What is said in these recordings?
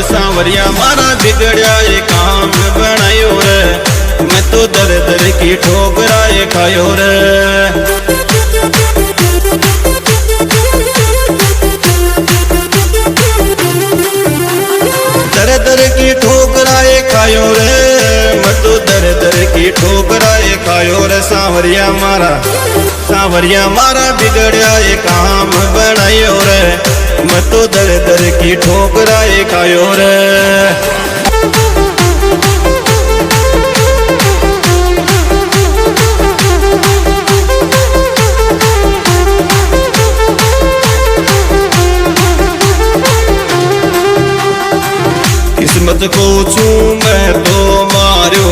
सांवरिया मारा बिगड़िया ये काम बनायो रे। मैं तो दर दर की ठोकराए खायो रे। दर दर की ठोकराए खायो रे। मैं तो दर दर की ठोकराए खायो रे। सांवरिया मारा बिगड़िया ये काम बनायो रे। मैं तो दर दर की ठोकराए खायो रे। किस्मत को छू मैं तो मारो,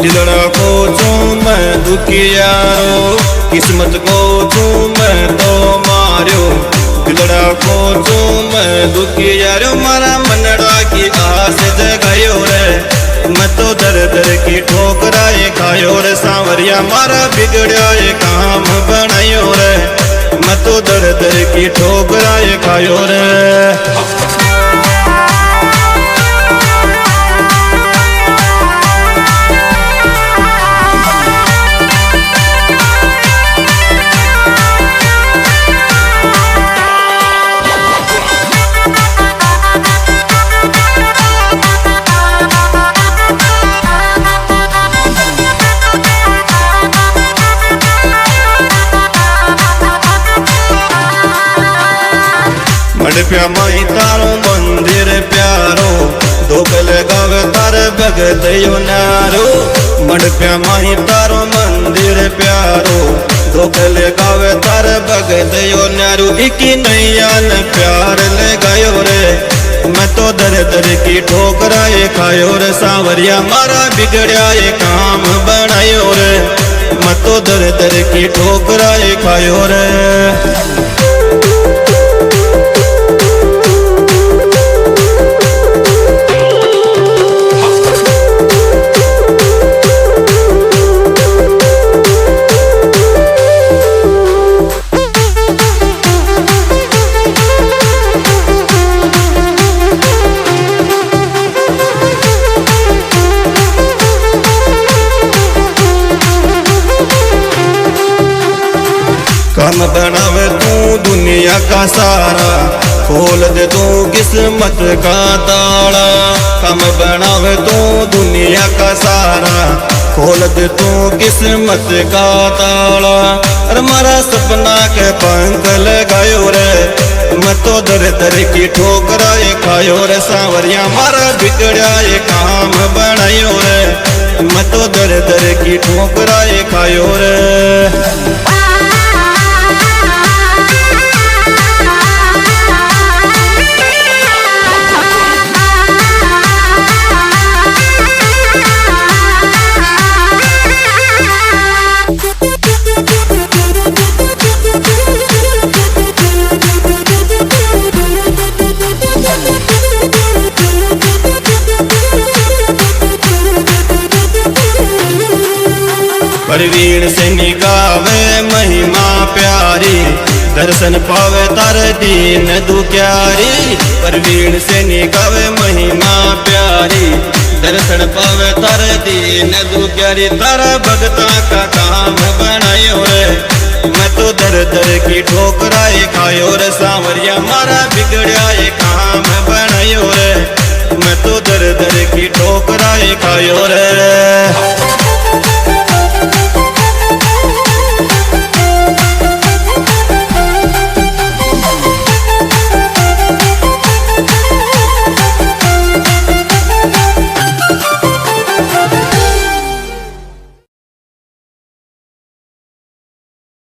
दिलड़ा को छू मैं दुखियारो। किस्मत को छू मैं तो मारो, दिलड़ा को छू मैं दुखियारो। मारा मनड़ा की आस जगायो रे। मैं तो दर दर की ठोकराए खायो रे। सांवरिया मारा बिगड़िया ये काम बनायो रे। मैं तो दर दर की ठोकराए खायो रे। मडप्या माई तारो मंदिर प्यारो, धोकल गावे तार भगत यो नारो। मडप्या माई तारो मंदिर प्यारो, धोकल गावे तार भगत यो नारो। इकी नैया न प्यार ले गयो रे। मैं तो दर दर की ठोकराए खायो रे। सांवरिया मारा बिगड़िया ये काम बनायो रे। मैं तो दर दर की ठोकराए खायो रे। काम बनावे तू दुनिया का सारा, खोल दे तू किस्मत का ताला। काम बनावे तू दुनिया का सारा, खोल दे तू किस्मत का ताला। अरे मारा सपना के पंख लगायो रे। मैं तो दर दर की ठोकराए खायो रे। सांवरिया मारा बिगड़िया ये काम बनायो रे। मैं तो दर दर की ठोकराए खायो रे। परवीन से निगावे महिमा प्यारी, दर्शन पावे तार दीन दुख्यारी। परवीन से निगावे महिमा प्यारी, दर्शन पावे तार दीन दुख्यारी। तारा भगता का काम बनायो रे। मैं तो दर दर की ठोकराए खायो रे। सांवरिया मारा बिगड़िया ये काम बनायो रे। मैं तो दर दर की ठोकराए खायो रे।